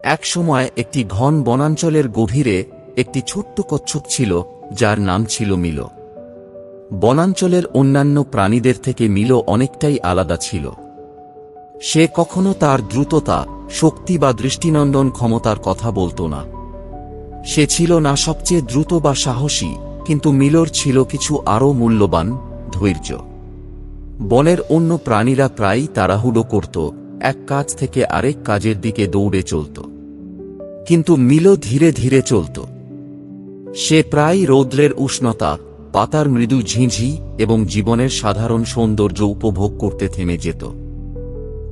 এক সময় একটি ঘন বনাঞ্চলের গভীরে একটি ছোট্ট কচ্ছপ ছিল, যার নাম ছিল মিলো। বনাঞ্চলের অন্যান্য প্রাণীদের থেকে মিলো অনেকটাই আলাদা ছিল। সে কখনো তার দ্রুততা, শক্তি বা দৃষ্টিনন্দন ক্ষমতার কথা বলতো না। সে ছিল না সবচেয়ে দ্রুত বা সাহসী, কিন্তু মিলোর ছিল কিছু আরও মূল্যবান: ধৈর্য। বনের অন্য প্রাণীরা প্রায়ই তাড়াহুড়ো করত, এক কাজ থেকে আরেক কাজের দিকে দৌড়ে চলত। কিন্তু মিলো ধীরে ধীরে চলত। সে প্রায় রৌদ্রের উষ্ণতা, পাতার মৃদু ঝিঁঝি এবং জীবনের সাধারণ সৌন্দর্য উপভোগ করতে থেমে যেত।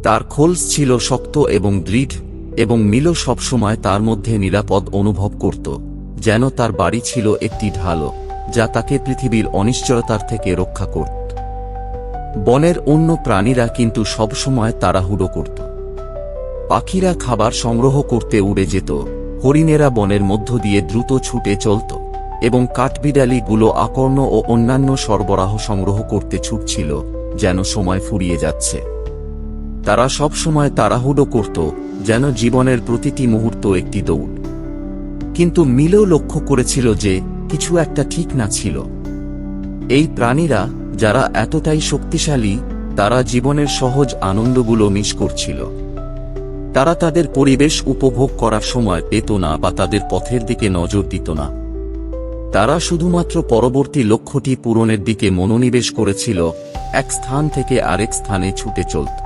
তার খোলস ছিল শক্ত এবং দৃঢ়, এবং মিলো সবসময় তার মধ্যে নিরাপদ অনুভব করত, যেন তার বাড়ি ছিল একটি ঢাল যা তাকে পৃথিবীর অনিশ্চয়তার থেকে রক্ষা করত। বনের অন্য প্রাণীরা কিন্তু সবসময় তাড়াহুড়ো করত। পাখিরা খাবার সংগ্রহ করতে উড়ে যেত, হরিণেরা বনের মধ্য দিয়ে দ্রুত ছুটে চলত, এবং কাঠবিড়ালিগুলো আকর্ণ ও অন্যান্য সরবরাহ সংগ্রহ করতে ছুটছিল, যেন সময় ফুরিয়ে যাচ্ছে। তারা সবসময় তাড়াহুড়ো করত, যেন জীবনের প্রতিটি মুহূর্ত একটি দৌড়। কিন্তু মিলো লক্ষ্য করেছিল যে কিছু একটা ঠিক না ছিল। এই প্রাণীরা, যারা এতটাই শক্তিশালী, তারা জীবনের সহজ আনন্দগুলো মিস করছিল। তারা তাদের পরিবেশ উপভোগ করার সময় পেত না বা তাদের পথের দিকে নজর দিত না। তারা শুধুমাত্র পরবর্তী লক্ষ্যটি পূরণের দিকে মনোনিবেশ করেছিল, এক স্থান থেকে আরেক স্থানে ছুটে চলত।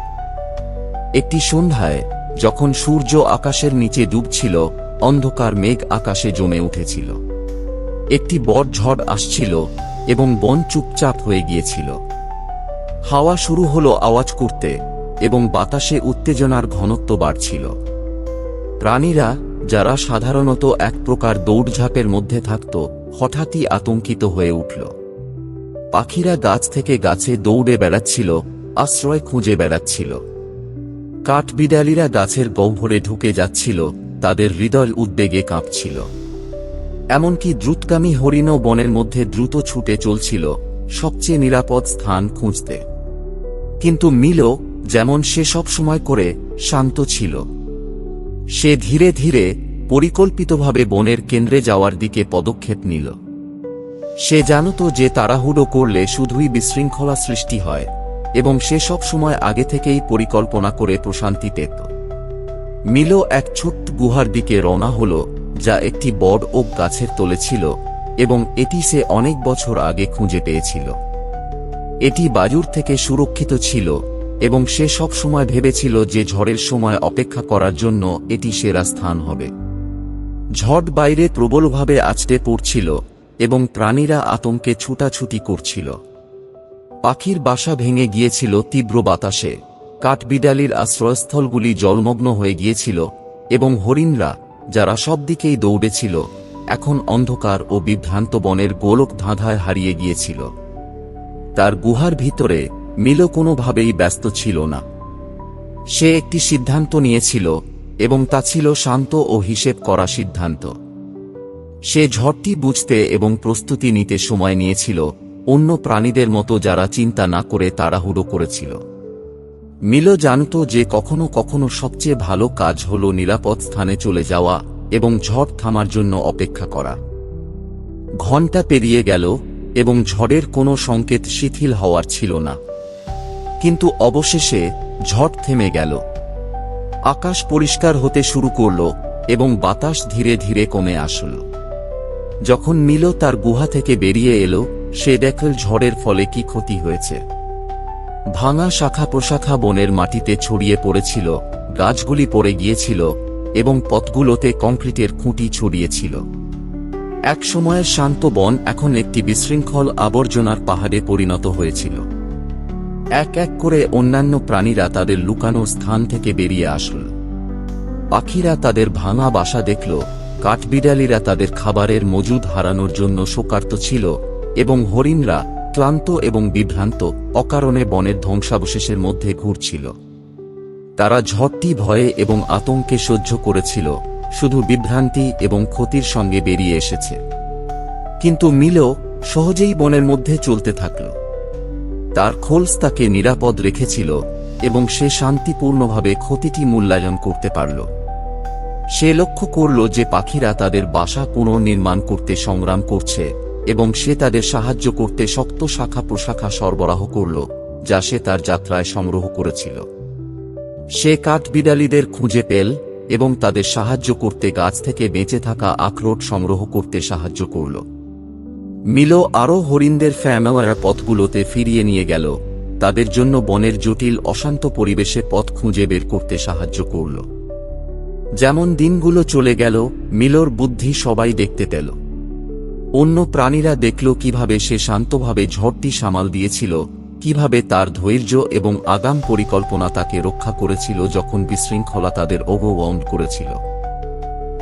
একটি সন্ধ্যায়, যখন সূর্য আকাশের নিচে ডুবছিল, অন্ধকার মেঘ আকাশে জমে উঠেছিল। একটি বড় ঝড় আসছিল, এবং বন চুপচাপ হয়ে গিয়েছিল। হাওয়া শুরু হলো আওয়াজ করতে, এবং বাতাসে উত্তেজনার ঘনত্ব বাড়ছিল। প্রাণীরা, যারা সাধারণত এক প্রকার দৌড়ঝাঁপের মধ্যে থাকত, হঠাৎই আতঙ্কিত হয়ে উঠল। পাখিরা গাছ থেকে গাছে দৌড়ে বেড়াচ্ছিল, আশ্রয় খুঁজে বেড়াচ্ছিল। কাঠবিড়ালিরা গাছের গহ্বরে ঢুকে যাচ্ছিল, তাদের হৃদয় উদ্বেগে কাঁপছিল। এমনকি দ্রুতগামী হরিণও বনের মধ্যে দ্রুত ছুটে চলছিল, সবচেয়ে নিরাপদ স্থান খুঁজতে। কিন্তু মিলো, যেমন সে সবসময় করে, শান্ত ছিল। সে ধীরে ধীরে, পরিকল্পিতভাবে বনের কেন্দ্রে যাওয়ার দিকে পদক্ষেপ নিল। সে জানত যে তাড়াহুড়ো করলে শুধুই বিশৃঙ্খলা সৃষ্টি হয়, এবং সে সবসময় আগে থেকেই পরিকল্পনা করে প্রশান্তি পেত। মিলো এক ছোট্ট গুহার দিকে রওনা হল, যা একটি বড় ওক গাছের তলে ছিল, এবং এটি সে অনেক বছর আগে খুঁজে পেয়েছিল। এটি বায়ুর থেকে সুরক্ষিত ছিল, এবং সে সবসময় ভেবেছিল যে ঝড়ের সময় অপেক্ষা করার জন্য এটি সেরা স্থান হবে। ঝড় বাইরে প্রবলভাবে আছড়ে পড়ছিল, এবং প্রাণীরা আতঙ্কে ছুটাছুটি করছিল। পাখির বাসা ভেঙে গিয়েছিল তীব্র বাতাসে, কাঠবিড়ালির আশ্রয়স্থলগুলি জলমগ্ন হয়ে গিয়েছিল, এবং হরিণরা, যারা সব দিকেই দৌড়েছিল, এখন অন্ধকার ও বিভ্রান্ত বনের গোলক ধাঁধায় হারিয়ে গিয়েছিল। তার গুহার ভিতরে মিলো কোনোভাবেই ব্যস্ত ছিল না। সে একটি সিদ্ধান্ত নিয়েছিল, এবং তা ছিল শান্ত ও হিসেব করা সিদ্ধান্ত। সে ঝড়টি বুঝতে এবং প্রস্তুতি নিতে সময় নিয়েছিল, অন্য প্রাণীদের মতো যারা চিন্তা না করে তাড়াহুড়ো করেছিল। মিলো জানত যে কখনো কখনো সবচেয়ে ভালো কাজ হল নিরাপদ স্থানে চলে যাওয়া এবং ঝড় থামার জন্য অপেক্ষা করা। ঘণ্টা পেরিয়ে গেল, এবং ঝড়ের কোনো সংকেত শিথিল হওয়ার ছিল না। কিন্তু অবশেষে ঝড় থেমে গেল। আকাশ পরিষ্কার হতে শুরু করল, এবং বাতাস ধীরে ধীরে কমে আসল। যখন মিলো তার গুহা থেকে বেরিয়ে এলো, সে দেখল ঝড়ের ফলে কি ক্ষতি হয়েছে। ভাঙা শাখা প্রশাখা বনের মাটিতে ছড়িয়ে পড়েছিল, গাছগুলি পড়ে গিয়েছিল, এবং পথগুলোতে কংক্রিটের খুঁটি ছড়িয়েছিল। এক সময়ের শান্ত বন এখন একটি বিশৃঙ্খল আবর্জনার পাহাড়ে পরিণত হয়েছিল। এক এক করে অন্যান্য প্রাণীরা তাদের লুকানো স্থান থেকে বেরিয়ে আসল। পাখিরা তাদের ভাঙা বাসা দেখল, কাঠবিড়ালিরা তাদের খাবারের মজুদ হারানোর জন্য শোকার্ত ছিল, এবং হরিণরা, ক্লান্ত এবং বিভ্রান্ত, অকারণে বনের ধ্বংসাবশেষের মধ্যে ঘুরছিল। তারা ঝড়টি ভয়ে এবং আতঙ্কে সহ্য করেছিল, শুধু বিভ্রান্তি এবং ক্ষতির সঙ্গে বেরিয়ে এসেছে। কিন্তু মিলো সহজেই বনের মধ্যে চলতে থাকল। তার খোলস তাকে নিরাপদ রেখেছিল, এবং সে শান্তিপূর্ণভাবে ক্ষতিটি মূল্যায়ন করতে পারল। সে লক্ষ্য করল যে পাখিরা তাদের বাসা পুনর্নির্মাণ করতে সংগ্রাম করছে এবং সে তাদের সাহায্য করতে শক্ত শাখা প্রশাখা সরবরাহ করল, যা সে তার যাত্রায় সংগ্রহ করেছিল। সে কাঠবিড়ালিদের খুঁজে পেল এবং তাদের সাহায্য করতে গাছ থেকে বেঁচে থাকা আখরোট সংগ্রহ করতে সাহায্য করল। মিলো আরও হরিণদের ফ্যামেওয়ার পথগুলোতে ফিরিয়ে নিয়ে গেল, তাদের জন্য বনের জটিল অশান্ত পরিবেশে পথ খুঁজে বের করতে সাহায্য করল। যেমন দিনগুলো চলে গেল, মিলোর বুদ্ধি সবাই দেখতে পেল। অন্য প্রাণীরা দেখল কিভাবে সে শান্তভাবে ঝড়টি সামাল দিয়েছিল, কিভাবে তার ধৈর্য এবং আগাম পরিকল্পনা তাকে রক্ষা করেছিল যখন বিশৃঙ্খলা তাদের ওভারওয়েল্ম করেছিল।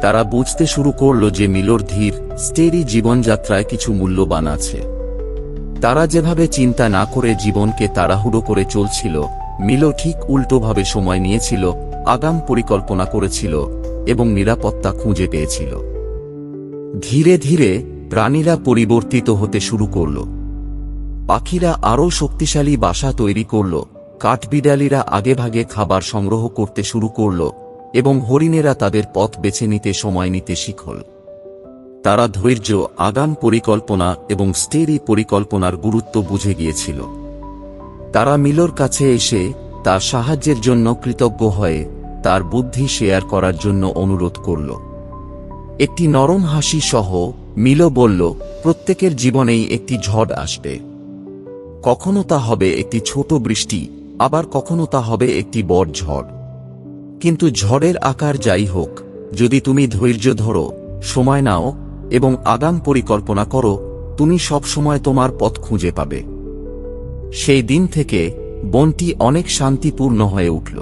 তারা বুঝতে শুরু করল যে মিলোর ধীর, স্টেডি জীবনযাত্রায় কিছু মূল্যবান আছে। তারা যেভাবে চিন্তা না করে জীবনকে তাড়াহুড়ো করে চলছিল, মিলো ঠিক উল্টোভাবে সময় নিয়েছিল, আগাম পরিকল্পনা করেছিল এবং নিরাপত্তা খুঁজে পেয়েছিল। ধীরে ধীরে প্রাণীরা পরিবর্তিত হতে শুরু করল। পাখিরা আরও শক্তিশালী বাসা তৈরি করল, কাঠবিড়ালিরা আগেভাগে খাবার সংগ্রহ করতে শুরু করল এবং হরিণেরা তাদের পথ বেছে নিতে সময় নিতে শিখল। তারা ধৈর্য, আগাম পরিকল্পনা এবং স্টেডি পরিকল্পনার গুরুত্ব বুঝে গিয়েছিল। তারা মিলোর কাছে এসে তার সাহায্যের জন্য কৃতজ্ঞ হয়ে তার বুদ্ধি শেয়ার করার জন্য অনুরোধ করল। একটি নরম হাসি সহ মিলো বলল, প্রত্যেকের জীবনেই একটি ঝড় আসবে। কখনো তা হবে একটি ছোট বৃষ্টি, আবার কখনো তা হবে একটি বড় ঝড়। কিন্তু ঝড়ের আকার যাই হোক, যদি তুমি ধৈর্য ধরো, সময় নাও এবং আগাম পরিকল্পনা করো, তুমি সবসময় তোমার পথ খুঁজে পাবে। সেই দিন থেকে বনটি অনেক শান্তিপূর্ণ হয়ে উঠল।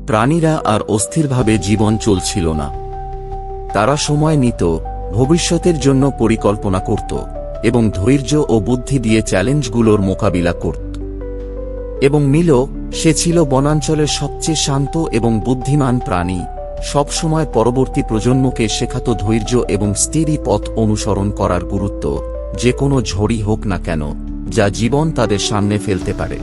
প্রাণীরা আর অস্থিরভাবে জীবন চলছিল না। তারা সময় নিত, ভবিষ্যতের জন্য পরিকল্পনা করত এবং ধৈর্য ও বুদ্ধি দিয়ে চ্যালেঞ্জগুলোর মোকাবিলা করত। এবং মিলো, সে ছিল বনাঞ্চলের সবচেয়ে শান্ত এবং বুদ্ধিমান প্রাণী, সবসময় পরবর্তী প্রজন্মকে শেখাত ধৈর্য এবং স্টেডি পথ অনুসরণ করার গুরুত্ব, যে কোনো ঝড়ই হোক না কেন, যা জীবন তাদের সামনে ফেলতে পারে।